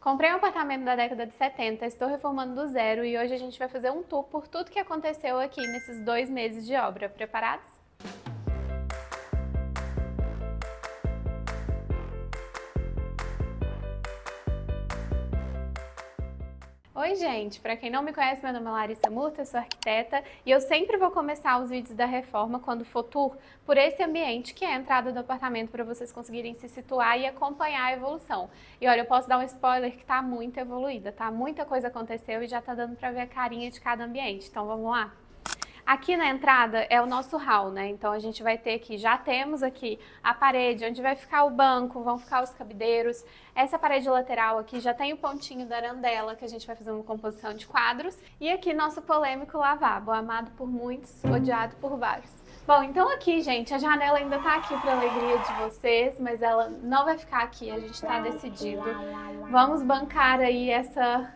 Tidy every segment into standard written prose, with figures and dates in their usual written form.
Comprei um apartamento da década de 70, estou reformando do zero e hoje a gente vai fazer um tour por tudo que aconteceu aqui nesses 2 meses de obra. Preparados? Oi gente, para quem não me conhece, meu nome é Larissa Murta, eu sou arquiteta e eu sempre vou começar os vídeos da reforma quando for tour por esse ambiente que é a entrada do apartamento para vocês conseguirem se situar e acompanhar a evolução. E olha, eu posso dar um spoiler que tá muito evoluída, tá? Muita coisa aconteceu e já tá dando para ver a carinha de cada ambiente, então vamos lá? Aqui na entrada é o nosso hall, né? Então a gente vai ter aqui, já temos aqui a parede onde vai ficar o banco, vão ficar os cabideiros. Essa parede lateral aqui já tem o pontinho da arandela, que a gente vai fazer uma composição de quadros. E aqui nosso polêmico lavabo, amado por muitos, odiado por vários. Bom, então aqui, gente, a janela ainda tá aqui para alegria de vocês, mas ela não vai ficar aqui, a gente tá decidido. Vamos bancar aí essa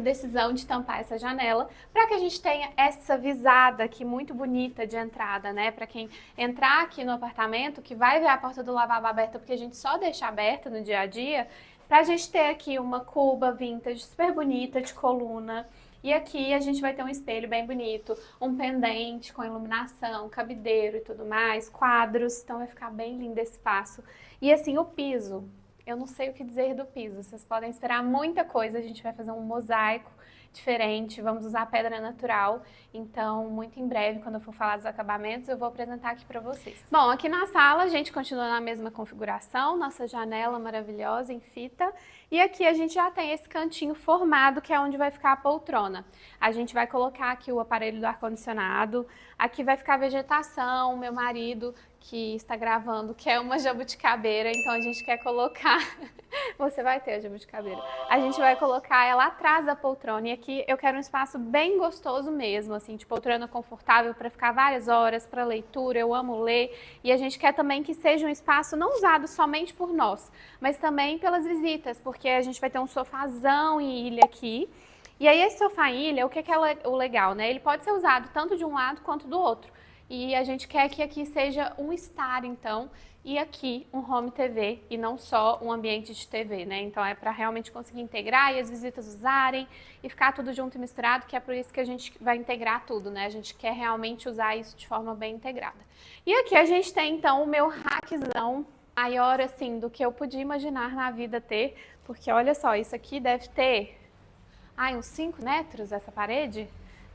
decisão de tampar essa janela, para que a gente tenha essa visada aqui muito bonita de entrada, né? Para quem entrar aqui no apartamento, que vai ver a porta do lavabo aberta, porque a gente só deixa aberta no dia a dia, para a gente ter aqui uma cuba vintage super bonita de coluna. E aqui a gente vai ter um espelho bem bonito, um pendente com iluminação, cabideiro e tudo mais, quadros, então vai ficar bem lindo esse espaço. E assim, o piso. Eu não sei o que dizer do piso, vocês podem esperar muita coisa, a gente vai fazer um mosaico diferente, vamos usar pedra natural, então muito em breve, quando eu for falar dos acabamentos, eu vou apresentar aqui para vocês. Bom, aqui na sala a gente continua na mesma configuração, nossa janela maravilhosa em fita, e aqui a gente já tem esse cantinho formado, que é onde vai ficar a poltrona. A gente vai colocar aqui o aparelho do ar-condicionado, aqui vai ficar a vegetação, meu marido que está gravando quer uma jabuticabeira, então a gente quer colocar, você vai ter a jabuticabeira, a gente vai colocar ela atrás da poltrona, e aqui eu quero um espaço bem gostoso mesmo, assim, de poltrona confortável para ficar várias horas, para leitura, eu amo ler, e a gente quer também que seja um espaço não usado somente por nós, mas também pelas visitas, porque a gente vai ter um sofazão em ilha aqui, e aí esse sofá em ilha, o que é o legal, né? Ele pode ser usado tanto de um lado quanto do outro. E a gente quer que aqui seja um estar, então, e aqui um home TV e não só um ambiente de TV, né? Então é para realmente conseguir integrar e as visitas usarem e ficar tudo junto e misturado, que é por isso que a gente vai integrar tudo, né? A gente quer realmente usar isso de forma bem integrada. E aqui a gente tem, então, o meu rackzão maior, assim, do que eu podia imaginar na vida ter, porque olha só, isso aqui deve ter, uns 5 metros essa parede?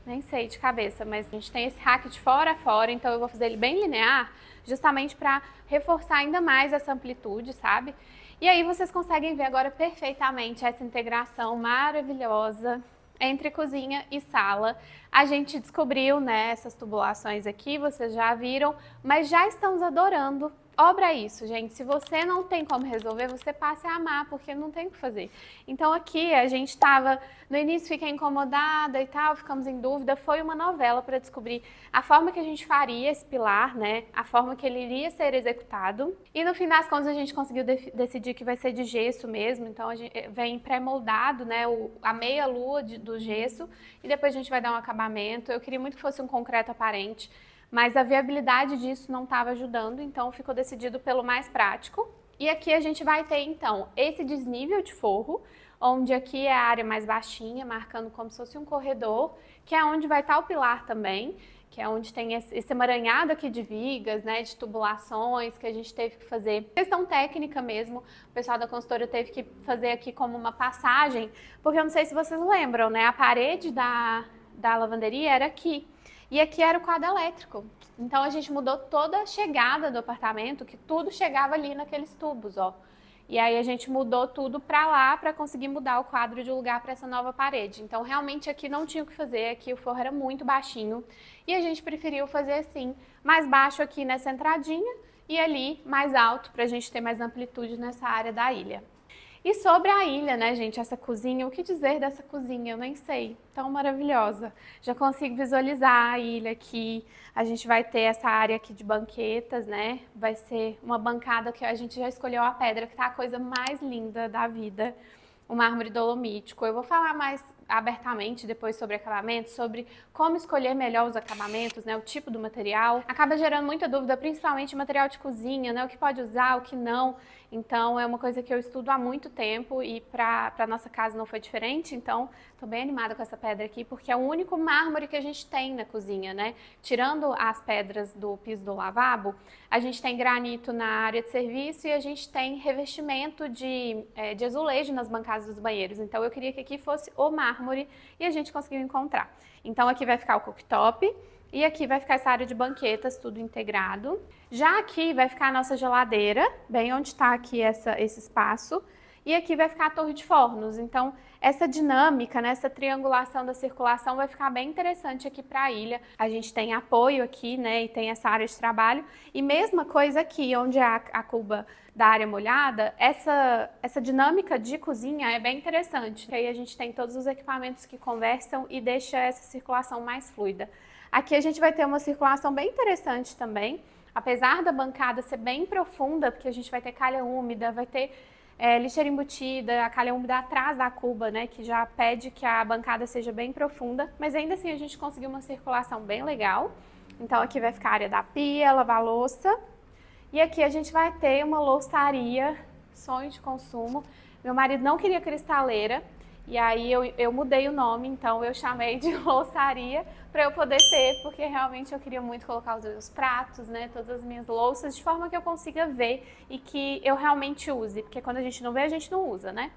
Nem sei de cabeça, mas a gente tem esse rack de fora a fora, então eu vou fazer ele bem linear, justamente para reforçar ainda mais essa amplitude, sabe? E aí vocês conseguem ver agora perfeitamente essa integração maravilhosa entre cozinha e sala. A gente descobriu, né, essas tubulações aqui, vocês já viram, mas já estamos adorando. Obra isso, gente. Se você não tem como resolver, você passe a amar, porque não tem o que fazer. Então aqui a gente estava, no início fiquei incomodada e tal, ficamos em dúvida. Foi uma novela para descobrir a forma que a gente faria esse pilar, né? A forma que ele iria ser executado. E no fim das contas a gente conseguiu decidir que vai ser de gesso mesmo. Então a gente vem pré-moldado, né? A meia lua do gesso. E depois a gente vai dar um acabamento. Eu queria muito que fosse um concreto aparente, mas a viabilidade disso não estava ajudando, então ficou decidido pelo mais prático. E aqui a gente vai ter, então, esse desnível de forro, onde aqui é a área mais baixinha, marcando como se fosse um corredor, que é onde vai estar o pilar também, que é onde tem esse emaranhado aqui de vigas, né, de tubulações que a gente teve que fazer. Questão técnica mesmo, o pessoal da consultora teve que fazer aqui como uma passagem, porque eu não sei se vocês lembram, né, a parede da lavanderia era aqui. E aqui era o quadro elétrico. Então a gente mudou toda a chegada do apartamento, que tudo chegava ali naqueles tubos, ó. E aí a gente mudou tudo para lá para conseguir mudar o quadro de lugar para essa nova parede. Então realmente aqui não tinha o que fazer, aqui o forro era muito baixinho e a gente preferiu fazer assim, mais baixo aqui nessa entradinha e ali mais alto para a gente ter mais amplitude nessa área da ilha. E sobre a ilha, né, gente, essa cozinha, o que dizer dessa cozinha? Eu nem sei, tão maravilhosa. Já consigo visualizar a ilha aqui, a gente vai ter essa área aqui de banquetas, né, vai ser uma bancada que a gente já escolheu a pedra, que tá a coisa mais linda da vida, o mármore dolomítico. Eu vou falar mais abertamente depois sobre acabamento, sobre como escolher melhor os acabamentos, né, o tipo do material. Acaba gerando muita dúvida, principalmente material de cozinha, né, o que pode usar, o que não. Então é uma coisa que eu estudo há muito tempo e para nossa casa não foi diferente, então estou bem animada com essa pedra aqui, porque é o único mármore que a gente tem na cozinha, né? Tirando as pedras do piso do lavabo, a gente tem granito na área de serviço e a gente tem revestimento de azulejo nas bancadas dos banheiros. Então eu queria que aqui fosse o mármore e a gente conseguiu encontrar. Então aqui vai ficar o cooktop. E aqui vai ficar essa área de banquetas, tudo integrado. Já aqui vai ficar a nossa geladeira, bem onde está aqui esse espaço. E aqui vai ficar a torre de fornos. Então, essa dinâmica, né, essa triangulação da circulação vai ficar bem interessante aqui para a ilha. A gente tem apoio aqui, né, e tem essa área de trabalho. E mesma coisa aqui, onde é a cuba da área molhada, essa dinâmica de cozinha é bem interessante. Aí a gente tem todos os equipamentos que conversam e deixa essa circulação mais fluida. Aqui a gente vai ter uma circulação bem interessante também, apesar da bancada ser bem profunda, porque a gente vai ter calha úmida, vai ter lixeira embutida, a calha úmida atrás da cuba, né, que já pede que a bancada seja bem profunda, mas ainda assim a gente conseguiu uma circulação bem legal. Então aqui vai ficar a área da pia, lavar louça, e aqui a gente vai ter uma louçaria, sonho de consumo. Meu marido não queria cristaleira, e aí eu mudei o nome, então eu chamei de louçaria para eu poder ter, porque realmente eu queria muito colocar os meus pratos, né, todas as minhas louças, de forma que eu consiga ver e que eu realmente use, porque quando a gente não vê, a gente não usa, né?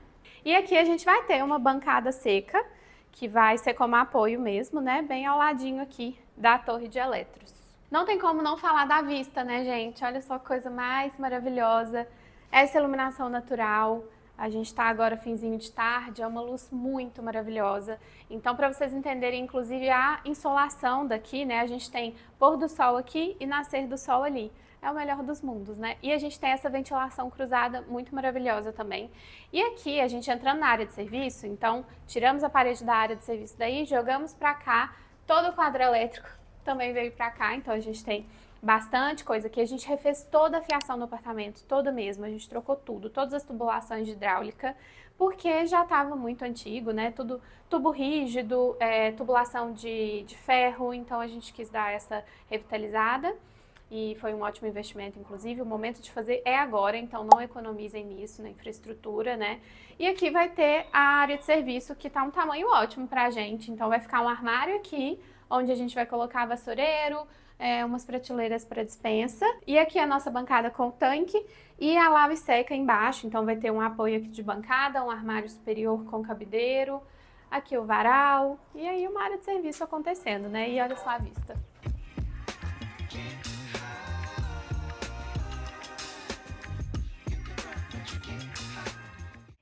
E aqui a gente vai ter uma bancada seca, que vai ser como apoio mesmo, né, bem ao ladinho aqui da torre de eletros. Não tem como não falar da vista, né, gente? Olha só que coisa mais maravilhosa, essa iluminação natural. A gente está agora finzinho de tarde, é uma luz muito maravilhosa. Então, para vocês entenderem, inclusive, a insolação daqui, né? A gente tem pôr do sol aqui e nascer do sol ali. É o melhor dos mundos, né? E a gente tem essa ventilação cruzada muito maravilhosa também. E aqui, a gente entrando na área de serviço, então, tiramos a parede da área de serviço daí, jogamos para cá, todo o quadro elétrico também veio para cá, então a gente tem bastante coisa aqui. A gente refez toda a fiação do apartamento, toda mesmo. A gente trocou tudo, todas as tubulações de hidráulica, porque já estava muito antigo, né? Tudo tubo rígido, tubulação de ferro, então a gente quis dar essa revitalizada. E foi um ótimo investimento, inclusive. O momento de fazer é agora, então não economizem nisso, na infraestrutura, né? E aqui vai ter a área de serviço, que tá um tamanho ótimo pra gente. Então vai ficar um armário aqui, onde a gente vai colocar vassoureiro, umas prateleiras para dispensa. E aqui a nossa bancada com tanque e a lava e seca embaixo. Então vai ter um apoio aqui de bancada, um armário superior com cabideiro, aqui o varal, e aí uma área de serviço acontecendo, né? E olha só a vista.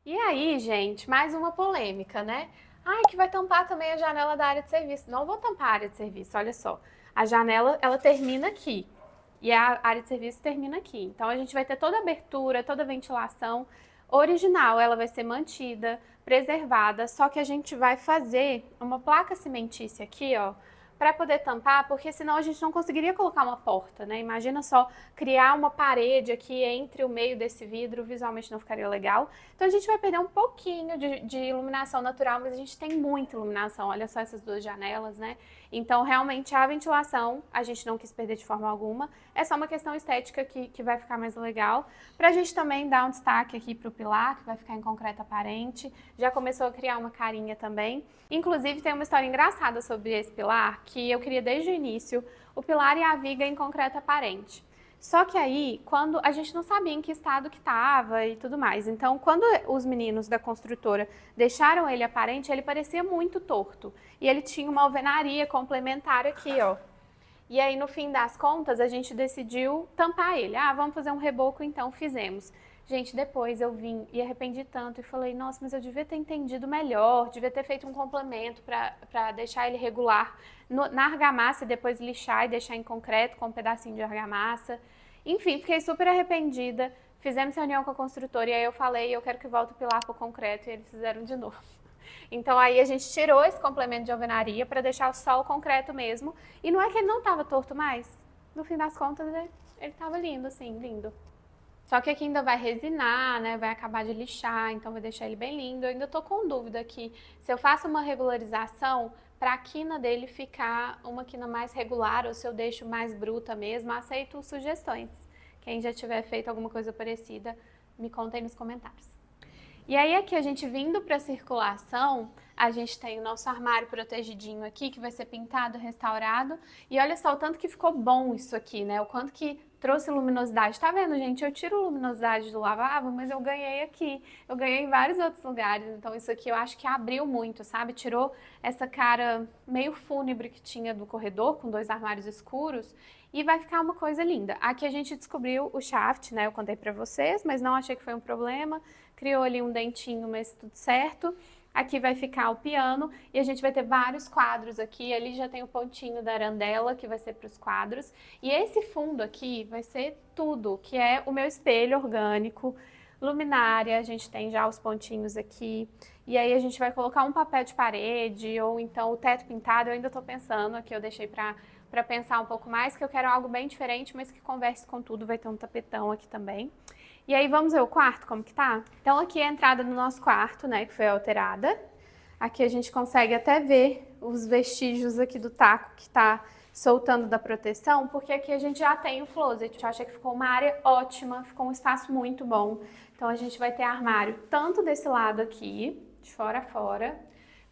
E aí, gente, mais uma polêmica, né? Ai, que vai tampar também a janela da área de serviço. Não vou tampar a área de serviço, olha só. A janela, ela termina aqui e a área de serviço termina aqui. Então, a gente vai ter toda a abertura, toda a ventilação original. Ela vai ser mantida, preservada, só que a gente vai fazer uma placa cimentícia aqui, ó, para poder tampar, porque senão a gente não conseguiria colocar uma porta, né? Imagina só criar uma parede aqui entre o meio desse vidro, visualmente não ficaria legal. Então a gente vai perder um pouquinho de iluminação natural, mas a gente tem muita iluminação, olha só essas duas janelas, né? Então realmente a ventilação a gente não quis perder de forma alguma, é só uma questão estética que vai ficar mais legal. Pra gente também dar um destaque aqui pro pilar, que vai ficar em concreto aparente, já começou a criar uma carinha também. Inclusive tem uma história engraçada sobre esse pilar, que eu queria desde o início, o pilar e a viga em concreto aparente. Só que aí, quando a gente não sabia em que estado que estava e tudo mais, então quando os meninos da construtora deixaram ele aparente, ele parecia muito torto. E ele tinha uma alvenaria complementar aqui, ó. E aí, no fim das contas, a gente decidiu tampar ele. Ah, vamos fazer um reboco, então fizemos. Gente, depois eu vim e arrependi tanto e falei, nossa, mas eu devia ter entendido melhor, devia ter feito um complemento para deixar ele regular na argamassa e depois lixar e deixar em concreto com um pedacinho de argamassa. Enfim, fiquei super arrependida, fizemos reunião com a construtora e aí eu falei, eu quero que volte o pilar para o concreto e eles fizeram de novo. Então aí a gente tirou esse complemento de alvenaria para deixar só o concreto mesmo. E não é que ele não estava torto mais, no fim das contas ele estava lindo, assim, lindo. Só que aqui ainda vai resinar, né, vai acabar de lixar, então vai deixar ele bem lindo. Eu ainda tô com dúvida aqui, se eu faço uma regularização para a quina dele ficar uma quina mais regular ou se eu deixo mais bruta mesmo, aceito sugestões. Quem já tiver feito alguma coisa parecida, Me contem nos comentários. E aí aqui a gente vindo para a circulação, a gente tem o nosso armário protegidinho aqui, que vai ser pintado, restaurado. E olha só o tanto que ficou bom isso aqui, né? O quanto que trouxe luminosidade. Tá vendo, gente? Eu tiro luminosidade do lavabo, mas eu ganhei aqui. Eu ganhei em vários outros lugares. Então isso aqui eu acho que abriu muito, sabe? Tirou essa cara meio fúnebre que tinha do corredor, com 2 armários escuros. E vai ficar uma coisa linda. Aqui a gente descobriu o shaft, né? Eu contei pra vocês, mas não achei que foi um problema. Criou ali um dentinho, mas tudo certo. Aqui vai ficar o piano e a gente vai ter vários quadros aqui. Ali já tem o pontinho da arandela, que vai ser para os quadros. E esse fundo aqui vai ser tudo, que é o meu espelho orgânico, luminária, a gente tem já os pontinhos aqui. E aí a gente vai colocar um papel de parede ou então o teto pintado. Eu ainda tô pensando, aqui eu deixei para pensar um pouco mais, que eu quero algo bem diferente, mas que converse com tudo. Vai ter um tapetão aqui também. E aí vamos ver o quarto, como que tá? Então aqui é a entrada do nosso quarto, né, que foi alterada. Aqui a gente consegue até ver os vestígios aqui do taco que tá soltando da proteção, porque aqui a gente já tem o closet. Eu achei que ficou uma área ótima, ficou um espaço muito bom. Então a gente vai ter armário tanto desse lado aqui, de fora a fora,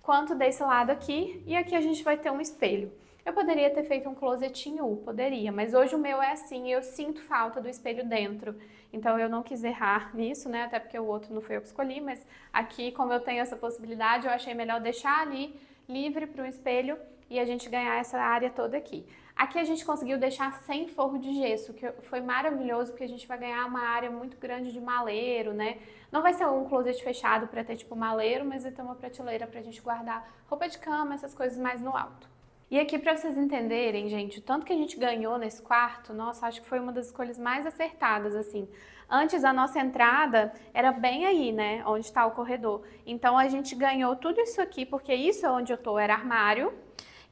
quanto desse lado aqui, e aqui a gente vai ter um espelho. Eu poderia ter feito um closet em U, poderia, mas hoje o meu é assim e eu sinto falta do espelho dentro. Então eu não quis errar nisso, né? Até porque o outro não foi eu que escolhi, mas aqui, como eu tenho essa possibilidade, eu achei melhor deixar ali livre para o espelho e a gente ganhar essa área toda aqui. Aqui a gente conseguiu deixar sem forro de gesso, que foi maravilhoso, porque a gente vai ganhar uma área muito grande de maleiro, né? Não vai ser um closet fechado para ter tipo maleiro, mas vai ter uma prateleira para a gente guardar roupa de cama, essas coisas mais no alto. E aqui para vocês entenderem, gente, o tanto que a gente ganhou nesse quarto, nossa, acho que foi uma das escolhas mais acertadas, assim. Antes, a nossa entrada era bem aí, né, onde está o corredor. Então, a gente ganhou tudo isso aqui, porque isso é onde eu tô, era armário.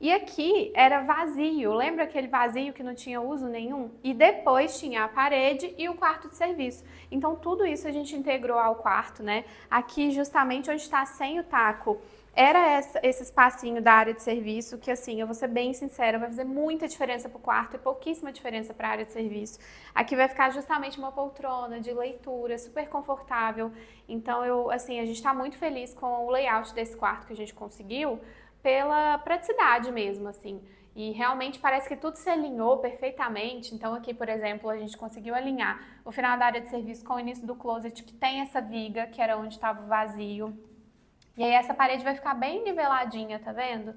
E aqui era vazio, lembra aquele vazio que não tinha uso nenhum? E depois tinha a parede e o quarto de serviço. Então, tudo isso a gente integrou ao quarto, né? Aqui, justamente onde está sem o taco, era esse espacinho da área de serviço que, assim, eu vou ser bem sincera, vai fazer muita diferença para o quarto e pouquíssima diferença para a área de serviço. Aqui vai ficar justamente uma poltrona de leitura, super confortável. Então, a gente está muito feliz com o layout desse quarto que a gente conseguiu, pela praticidade mesmo, assim. E realmente parece que tudo se alinhou perfeitamente. Então aqui, por exemplo, a gente conseguiu alinhar o final da área de serviço com o início do closet, que tem essa viga, que era onde estava o vazio. E aí essa parede vai ficar bem niveladinha, tá vendo?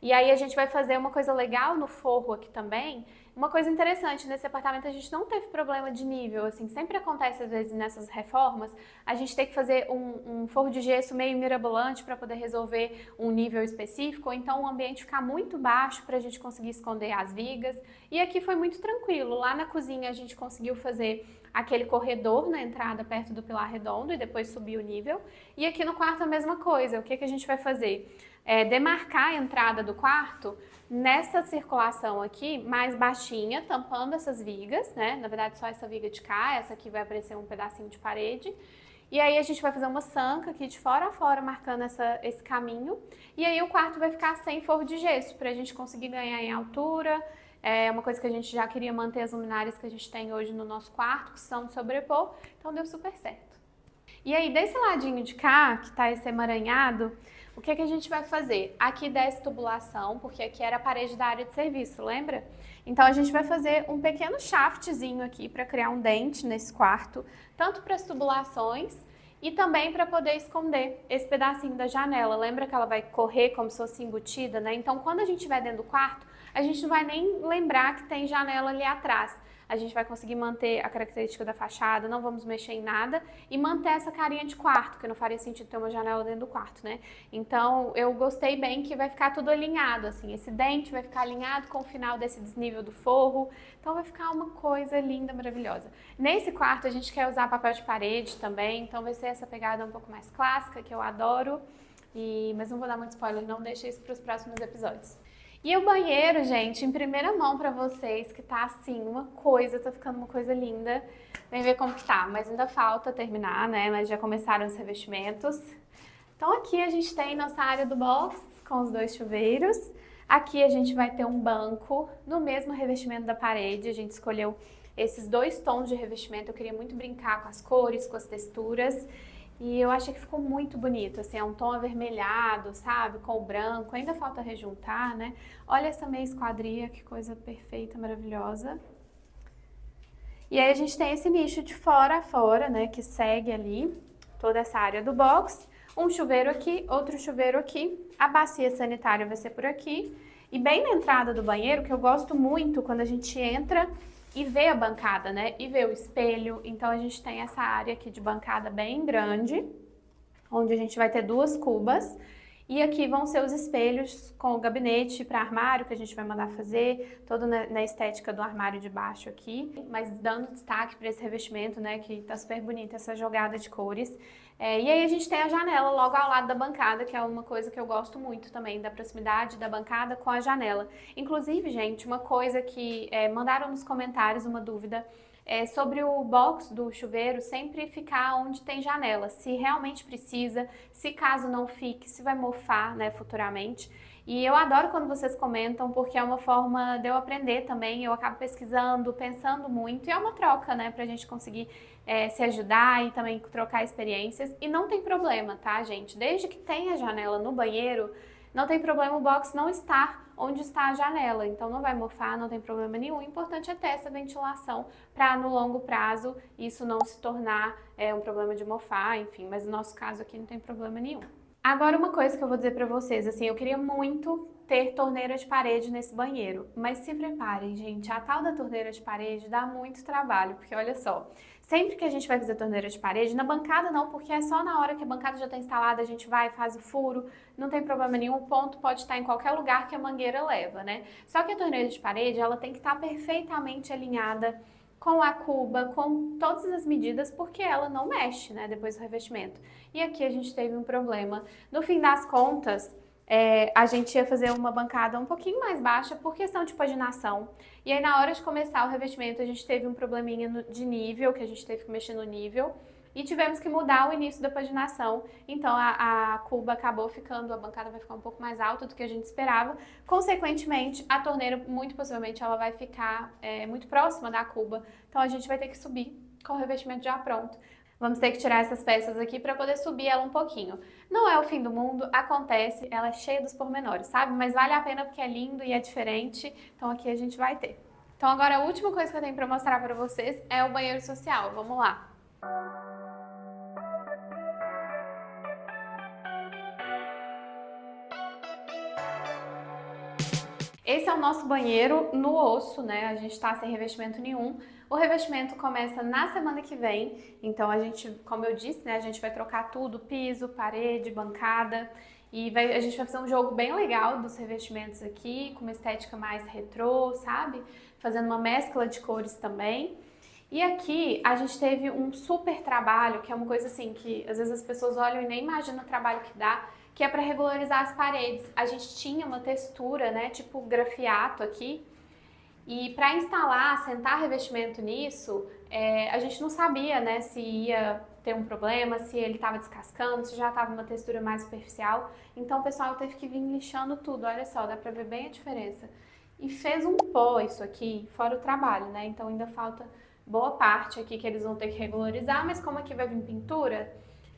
E aí a gente vai fazer uma coisa legal no forro aqui também. Uma coisa interessante, nesse apartamento a gente não teve problema de nível, assim, sempre acontece às vezes nessas reformas, a gente tem que fazer um forro de gesso meio mirabolante para poder resolver um nível específico, ou então o ambiente ficar muito baixo para a gente conseguir esconder as vigas. E aqui foi muito tranquilo, lá na cozinha a gente conseguiu fazer aquele corredor na entrada perto do pilar redondo e depois subir o nível. E aqui no quarto a mesma coisa, o que a gente vai fazer? Demarcar a entrada do quarto nessa circulação aqui, mais baixinha, tampando essas vigas, né? Na verdade, só essa viga de cá, essa aqui vai aparecer um pedacinho de parede. E aí a gente vai fazer uma sanca aqui de fora a fora, marcando esse caminho. E aí o quarto vai ficar sem forro de gesso, pra gente conseguir ganhar em altura. É uma coisa que a gente já queria manter as luminárias que a gente tem hoje no nosso quarto, que são de sobrepor, então deu super certo. E aí, desse ladinho de cá, que tá esse emaranhado, o que a gente vai fazer? Aqui desce tubulação, porque aqui era a parede da área de serviço, lembra? Então a gente vai fazer um pequeno shaftzinho aqui para criar um dente nesse quarto, tanto para as tubulações e também para poder esconder esse pedacinho da janela. Lembra que ela vai correr como se fosse embutida, né? Então quando a gente estiver dentro do quarto, a gente não vai nem lembrar que tem janela ali atrás. A gente vai conseguir manter a característica da fachada, não vamos mexer em nada e manter essa carinha de quarto, porque não faria sentido ter uma janela dentro do quarto, né? Então, eu gostei bem que vai ficar tudo alinhado, assim, esse dente vai ficar alinhado com o final desse desnível do forro, então vai ficar uma coisa linda, maravilhosa. Nesse quarto, a gente quer usar papel de parede também, então vai ser essa pegada um pouco mais clássica, que eu adoro, mas não vou dar muito spoiler, não, deixa isso para os próximos episódios. E o banheiro, gente, em primeira mão pra vocês, que tá assim, uma coisa, tá ficando uma coisa linda. Vem ver como que tá, mas ainda falta terminar, né? Mas já começaram os revestimentos. Então aqui a gente tem nossa área do box, com os 2 chuveiros. Aqui a gente vai ter um banco no mesmo revestimento da parede, a gente escolheu esses 2 tons de revestimento. Eu queria muito brincar com as cores, com as texturas. E eu achei que ficou muito bonito, assim, é um tom avermelhado, sabe, com o branco, ainda falta rejuntar, né? Olha essa meia esquadria, que coisa perfeita, maravilhosa. E aí a gente tem esse nicho de fora a fora, né, que segue ali toda essa área do box. Um chuveiro aqui, outro chuveiro aqui, a bacia sanitária vai ser por aqui. E bem na entrada do banheiro, que eu gosto muito quando a gente entra e vê a bancada, né? E vê o espelho. Então a gente tem essa área aqui de bancada bem grande, onde a gente vai ter 2 cubas. E aqui vão ser os espelhos com o gabinete para armário que a gente vai mandar fazer, todo na estética do armário de baixo aqui, mas dando destaque para esse revestimento, né, que tá super bonita essa jogada de cores. E aí a gente tem a janela logo ao lado da bancada, que é uma coisa que eu gosto muito também, da proximidade da bancada com a janela. Inclusive, gente, uma coisa que mandaram nos comentários, uma dúvida, sobre o box do chuveiro sempre ficar onde tem janela, se realmente precisa, se caso não fique, se vai mofar, né, futuramente. E eu adoro quando vocês comentam, porque é uma forma de eu aprender também, eu acabo pesquisando, pensando muito, e é uma troca, né, pra gente conseguir se ajudar e também trocar experiências. E não tem problema, tá, gente? Desde que tenha janela no banheiro, não tem problema o box não estar onde está a janela, então não vai mofar, não tem problema nenhum. O importante é ter essa ventilação para no longo prazo isso não se tornar um problema de mofar, enfim, mas no nosso caso aqui não tem problema nenhum. Agora uma coisa que eu vou dizer pra vocês, assim, eu queria muito ter torneira de parede nesse banheiro, mas se preparem, gente, a tal da torneira de parede dá muito trabalho, porque olha só, sempre que a gente vai fazer torneira de parede, na bancada não, porque é só na hora que a bancada já está instalada, a gente vai, faz o furo, não tem problema nenhum, o ponto pode estar em qualquer lugar que a mangueira leva, né? Só que a torneira de parede, ela tem que estar perfeitamente alinhada com a cuba, com todas as medidas, porque ela não mexe, né, depois do revestimento. E aqui a gente teve um problema. No fim das contas, a gente ia fazer uma bancada um pouquinho mais baixa por questão de paginação. E aí na hora de começar o revestimento a gente teve um probleminha de nível, que a gente teve que mexer no nível. E tivemos que mudar o início da paginação, então a cuba acabou ficando, a bancada vai ficar um pouco mais alta do que a gente esperava. Consequentemente, a torneira, muito possivelmente, ela vai ficar muito próxima da cuba, então a gente vai ter que subir com o revestimento já pronto. Vamos ter que tirar essas peças aqui para poder subir ela um pouquinho. Não é o fim do mundo, acontece, ela é cheia dos pormenores, sabe? Mas vale a pena porque é lindo e é diferente, então aqui a gente vai ter. Então agora a última coisa que eu tenho para mostrar para vocês é o banheiro social, vamos lá. Esse é o nosso banheiro no osso, né? A gente tá sem revestimento nenhum. O revestimento começa na semana que vem, então a gente, como eu disse, né? A gente vai trocar tudo, piso, parede, bancada. E a gente vai fazer um jogo bem legal dos revestimentos aqui, com uma estética mais retrô, sabe? Fazendo uma mescla de cores também. E aqui a gente teve um super trabalho, que é uma coisa assim, que às vezes as pessoas olham e nem imaginam o trabalho que dá, que é para regularizar as paredes. A gente tinha uma textura, né, tipo grafiato aqui, e para instalar, sentar revestimento nisso, a gente não sabia, né, se ia ter um problema, se ele estava descascando, se já estava uma textura mais superficial. Então o pessoal teve que vir lixando tudo, olha só, dá para ver bem a diferença. E fez um pó isso aqui, fora o trabalho, né, então ainda falta boa parte aqui que eles vão ter que regularizar, mas como aqui vai vir pintura,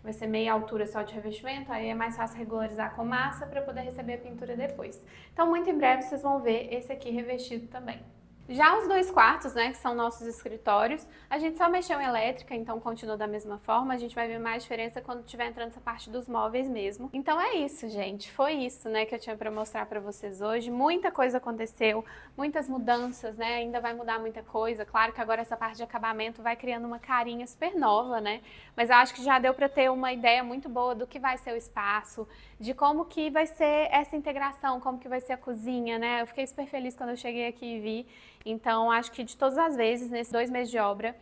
vai ser meia altura só de revestimento, aí é mais fácil regularizar com massa para poder receber a pintura depois. Então, muito em breve vocês vão ver esse aqui revestido também. Já os 2 quartos, né, que são nossos escritórios, a gente só mexeu em elétrica, então continua da mesma forma. A gente vai ver mais diferença quando tiver entrando essa parte dos móveis mesmo. Então é isso, gente. Foi isso, né, que eu tinha para mostrar para vocês hoje. Muita coisa aconteceu, muitas mudanças, né, ainda vai mudar muita coisa. Claro que agora essa parte de acabamento vai criando uma carinha super nova, né, mas eu acho que já deu para ter uma ideia muito boa do que vai ser o espaço, de como que vai ser essa integração, como que vai ser a cozinha, né. Eu fiquei super feliz quando eu cheguei aqui e vi. Então, acho que de todas as vezes, nesses 2 meses de obra,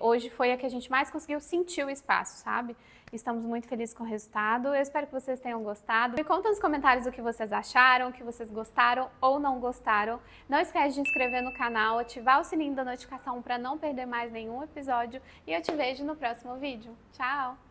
hoje foi a que a gente mais conseguiu sentir o espaço, sabe? Estamos muito felizes com o resultado. Eu espero que vocês tenham gostado. Me conta nos comentários o que vocês acharam, o que vocês gostaram ou não gostaram. Não esquece de inscrever no canal, ativar o sininho da notificação para não perder mais nenhum episódio. E eu te vejo no próximo vídeo. Tchau!